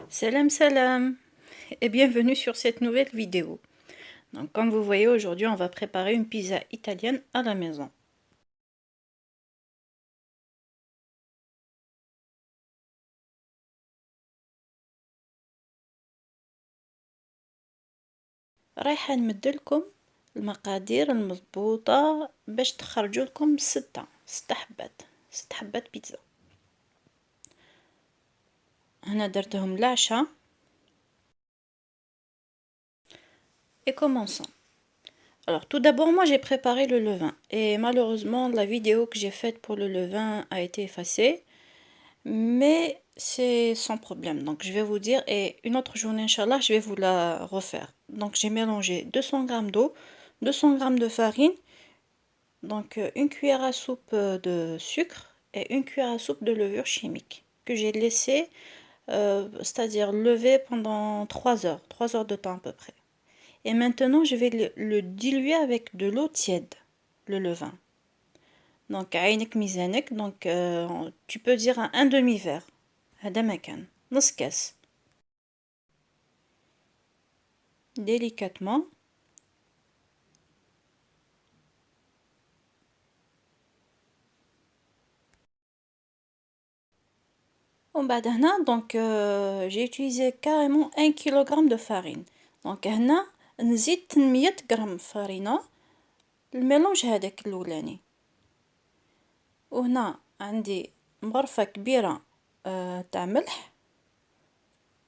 Salam salam et bienvenue sur cette nouvelle vidéo. Donc comme vous voyez aujourd'hui on va préparer une pizza italienne à la maison. رايحة نمدلكم المقادير المضبوطة باش تخرجوا لكم ستة حبات بيتزا. هنا درتهم العشاء. Et commençons. Alors tout d'abord moi j'ai préparé le levain et malheureusement la vidéo que j'ai faite pour le levain a été effacée. Mais c'est sans problème. Donc je vais vous dire, et une autre journée, Inch'Allah, je vais vous la refaire. Donc j'ai mélangé 200 g d'eau, 200 g de farine, donc une cuillère à soupe de sucre et une cuillère à soupe de levure chimique que j'ai laissé, c'est-à-dire lever pendant 3 heures de temps à peu près. Et maintenant, je vais le diluer avec de l'eau tiède, le levain. Donc, عينك ميزانك, donc tu peux dire un demi-verre. هذا مكان نص كاس. Délicatement. ومن بعد هنا donc j'ai utilisé carrément 1 kg de farine. donc هنا نزيد 800 غرام فرينة الميلونج هذاك الاولاني. وهنا عندي مغرفة كبيرة تاع ملح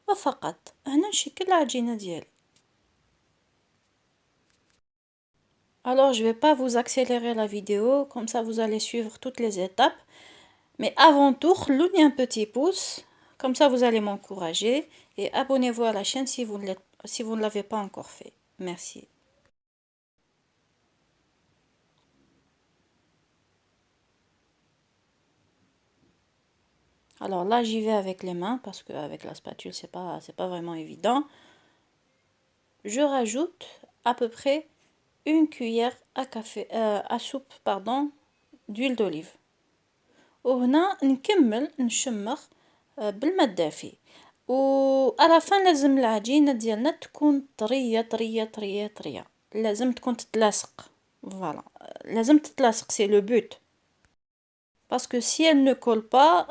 وفقط. هنا نشكل العجينة ديالي. Alors je vais pas vous accélérer la vidéo, comme ça vous allez suivre toutes les étapes. Mais avant tout, خلوني un petit pouce, comme ça vous allez m'encourager. Et abonnez-vous à la chaîne si vous ne l'avez pas encore fait. Merci. Alors là, j'y vais avec les mains parce qu'avec la spatule, c'est pas vraiment évident. Je rajoute à peu près une cuillère à soupe, pardon, d'huile d'olive. وهنا نكمل نشمخ بالماء الدافي. وعلى فان لازم العجينة ديالنا تكون طرية طرية طرية طرية. لازم تكون تتلاصق. Voilà. لازم تتلاصق, c'est le but. Parce que si elle ne colle pas,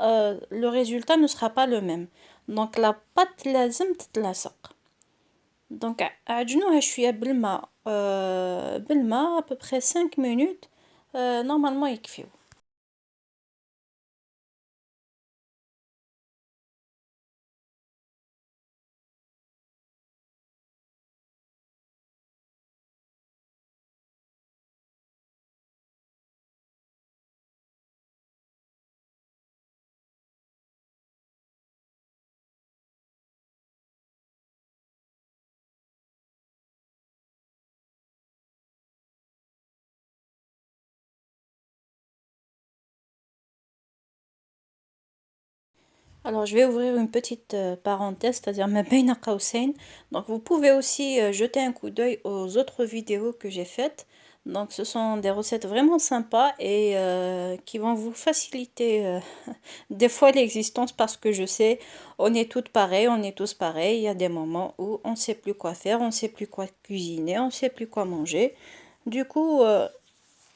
le résultat ne sera pas le même. Donc la pâte لازم تتلاصق. Donc عجنوها شوية بالماء à peu près 5 minutes. Normalement يكفيو. Alors, je vais ouvrir une petite parenthèse, c'est-à-dire ma بين قوسين. Donc, vous pouvez aussi jeter un coup d'œil aux autres vidéos que j'ai faites. Donc, ce sont des recettes vraiment sympas et qui vont vous faciliter des fois l'existence parce que je sais, on est toutes pareilles, on est tous pareils. Il y a des moments où on ne sait plus quoi faire, on ne sait plus quoi cuisiner, on ne sait plus quoi manger. Du coup,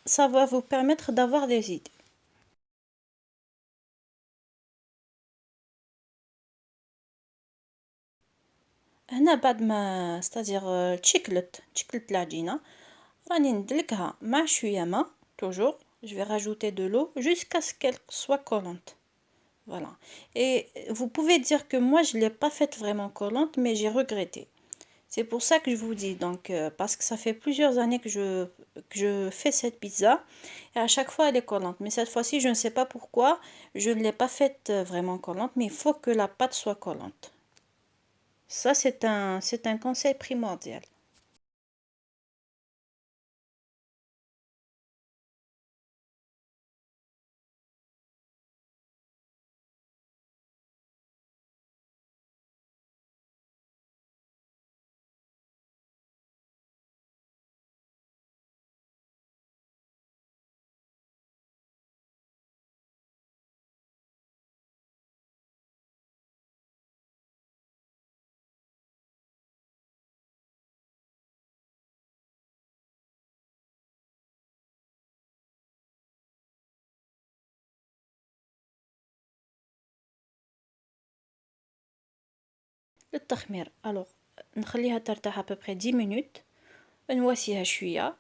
ça va vous permettre d'avoir des idées. هنا بعد ما ستازير تشكلت العجينة راني ندلكها مع شوية ما toujours je vais rajouter de l'eau jusqu'à ce qu'elle soit collante. Voilà. Et vous pouvez dire que moi je l'ai pas faite vraiment collante, mais j'ai regretté. C'est pour ça que je vous dis, donc parce que ça fait plusieurs années que je fais cette pizza et à chaque fois elle est collante, mais cette fois-ci je ne sais pas pourquoi je ne l'ai pas faite vraiment collante, mais il faut que la pâte soit collante. Ça, c'est un conseil primordial. للتخمير. الوغ نخليها ترتاح ابوبري 10 مينوت، نواسيها شويه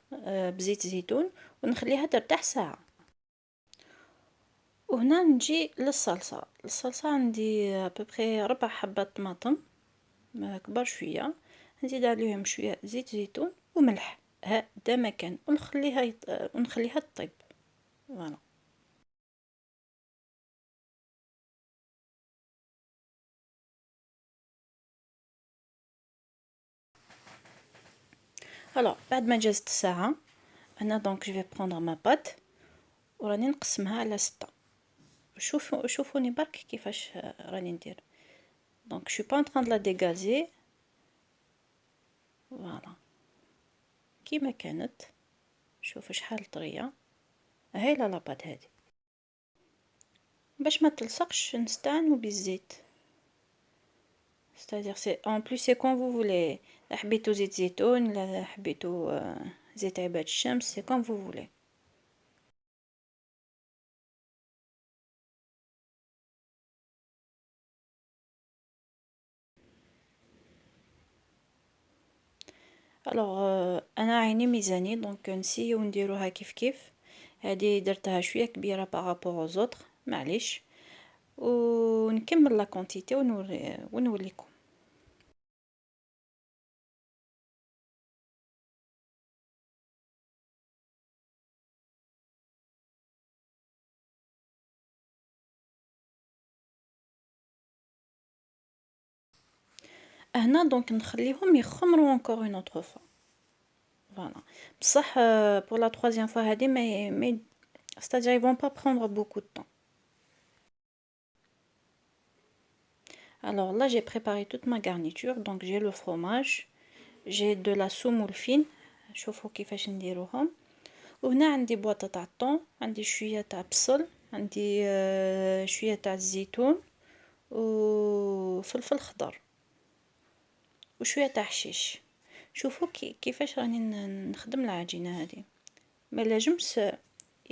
بزيت زيتون ونخليها ترتاح ساعه. وهنا نجي للصلصه. الصلصه عندي ابوبري 4 حبات طماطم كبار شويه، نزيد عليهم شويه زيت زيتون وملح هذا مكان، ونخليها تطيب. فوالا. alors بعد ما جازت ساعه انا دونك جو في بروندر ما بات وراني نقسمها على 6. شوفوني برك كيفاش راني ندير. دونك شو با ان تران دو لا ديغازي. فوالا كيما كانت. شوفوا شحال طريه، هايله لاباط هذه. باش ما تلصقش نستعملوا بالزيت. c'est-à-dire c'est en plus c'est quand vous voulez. لا حبيتو زيت زيتون، لا حبيتو زيت عباد الشمس، c'est comme vous voulez. الوغ انا عيني ميزاني دونك نسيو نديروها كيف كيف. هذه درتها شويه كبيره بارابور aux autres، معليش. ونكمل لا كونتيتي ونوريكم. هنا دونك نخليهم يخمروا encore une autre fois. Voilà. بصح pour la troisième fois هذه mais c'est-à-dire ils vont pas prendre beaucoup de temps. Alors là j'ai préparé toute ma garniture. Donc j'ai le fromage, j'ai de la semoule fine. شوفوا كيفاش نديروهم. وهنا عندي بواطه تاع الطون، عندي شويه تاع بصل، عندي شويه تاع الزيتون وفلفل خضر وشويه تاع حشيش. شوفوا كيفاش راني نخدم العجينه هذه. ما لازمش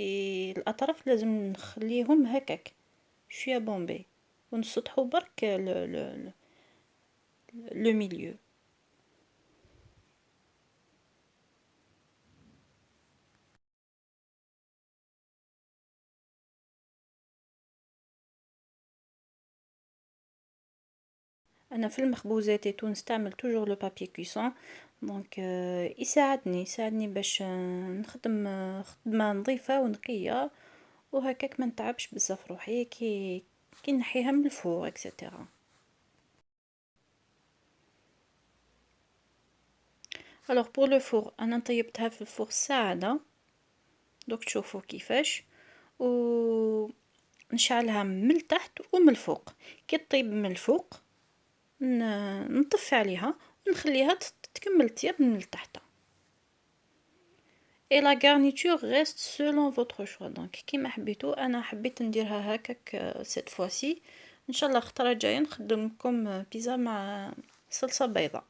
الاطراف لازم نخليهم هكاك شويه بومبي ونسطحوا برك لو ميليو. انا في المخبوزات نستعمل توجور لو بابي كويسون. دونك يساعدني باش نخدم خدمه نظيفه ونقيه، وهكاك ما نتعبش بزاف روحي كي نحيها من الفوق اكسيتيرا. الوغ بور لو فور انا طيبتها في الفور ساعه. دوك تشوفوا كيفاش. و نشعلها من التحت ومن الفوق. كي طيب من الفوق نطفي عليها ونخليها تكمل طياب من التحت. et la garniture reste selon votre choix. donc كيما حبيتو. انا حبيت نديرها هكاك cette fois-ci. ان شاء الله الخطره الجايه نخدم لكم بيتزا مع صلصه بيضاء.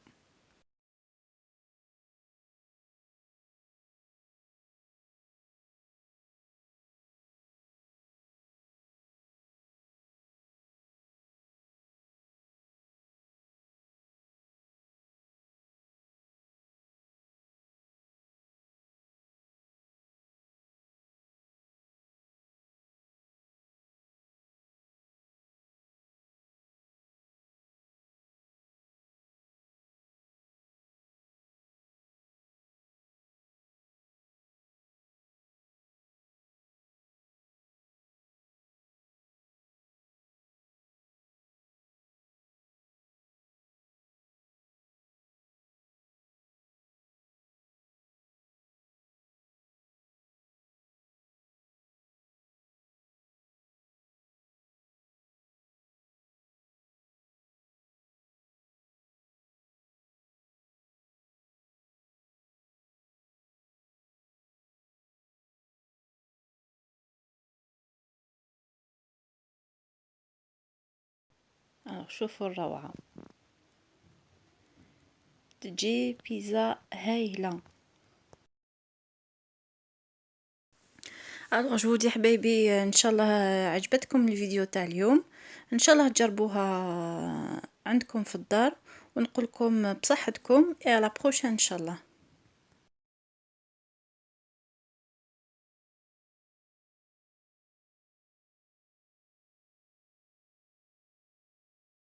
شوفوا الروعه، تجي بيتزا هايله. الوغ جو دي حبايبي ان شاء الله عجبتكم الفيديو تاع اليوم. ان شاء الله تجربوها عندكم في الدار، ونقولكم بصحتكم، et à la prochaine ان شاء الله.